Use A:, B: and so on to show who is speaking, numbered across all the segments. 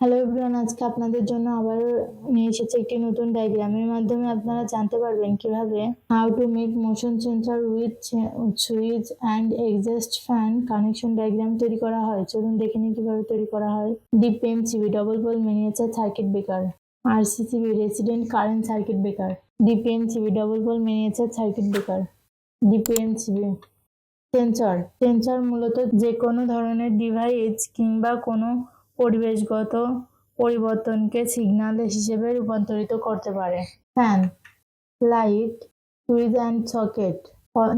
A: Hello everyone, আজকে আপনাদের জন্য আবার নিয়ে এসেছি একটি নতুন ডায়াগ্রামের মাধ্যমে আপনারা জানতে পারবেন কিভাবে how to make motion sensor with switch and exhaust fan connection diagram তৈরি করা হয়। চলুন দেখে নিই কিভাবে তৈরি করা হয়। DPMCB double pole miniature circuit breaker, RCCB resident current circuit breaker, DPMCB double pole miniature circuit breaker. DPMCB sensor মূলত যে কোনো ধরনের ডিভাইস কিংবা কোনো পরিবেশগত পরিবর্তনকে সিগন্যাল হিসেবে রূপান্তরিত করতে পারে। Fan, light, switch and socket.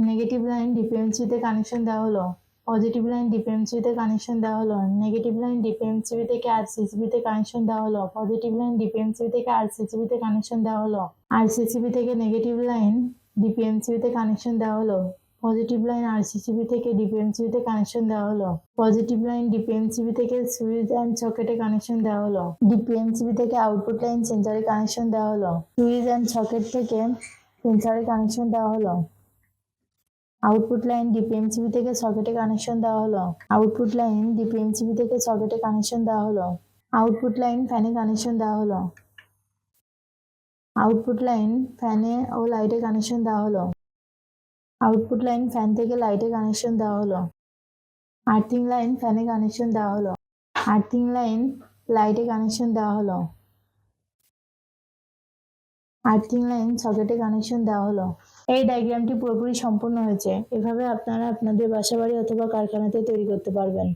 A: Negative line ডিপিএমসিতে কানেকশন দেওয়া হলো, পজিটিভ লাইন ডিপিএমসিতে কানেকশন দেওয়া হলো, নেগেটিভ লাইন ডিপিএমসিবি থেকে আরসিসিবিতে কানেকশন দেওয়া হলো, পজিটিভ লাইন ডিপিএমসিবি থেকে আরসিসিবিতে কানেকশন দেওয়া হলো, আরসিসিবি থেকে নেগেটিভ লাইন ডিপিএমসিবিতে কানেকশন দেওয়া হলো, পজিটিভ লাইন আরসিসিবি থেকে ডিপিএমসিবিতে কানেকশন দেওয়া হলো, পজিটিভ লাইন ডিপিএমসিবি থেকে সুইচ অ্যান্ড সকেটে কানেকশন দেওয়া হলো, ডিপিএমসিবি থেকে আউটপুট লাইন সেন্সরে কানেকশন দেওয়া হলো, সুইচ অ্যান্ড সকেট থেকে সেন্সরে কানেকশন দেওয়া হলো, আউটপুট লাইন ডিপিএমসিবি থেকে সকেটে কানেকশন দেওয়া হলো, আউটপুট লাইন ডিপিএমসিবি থেকে সকেটে কানেকশন দেওয়া হলো, আউটপুট লাইন ফ্যানে কানেকশন দেওয়া হলো, আউটপুট লাইন ফ্যানে ও লাইটে কানেকশন দেওয়া হলো, আউটপুট লাইন ফ্যান থেকে লাইটে কানেকশন দেওয়া হলো, আর্থিং লাইন ফ্যানে কানেকশন দেওয়া হলো, আর্থিং লাইন লাইটে কানেকশন দেওয়া হলো, আর্থিং লাইন সকেটে কানেকশন দেওয়া হলো। এই ডায়াগ্রামটি পুরোপুরি সম্পূর্ণ হয়েছে। এভাবে আপনারা আপনাদের বাসাবাড়ি অথবা কারখানাতে তৈরি করতে পারবেন।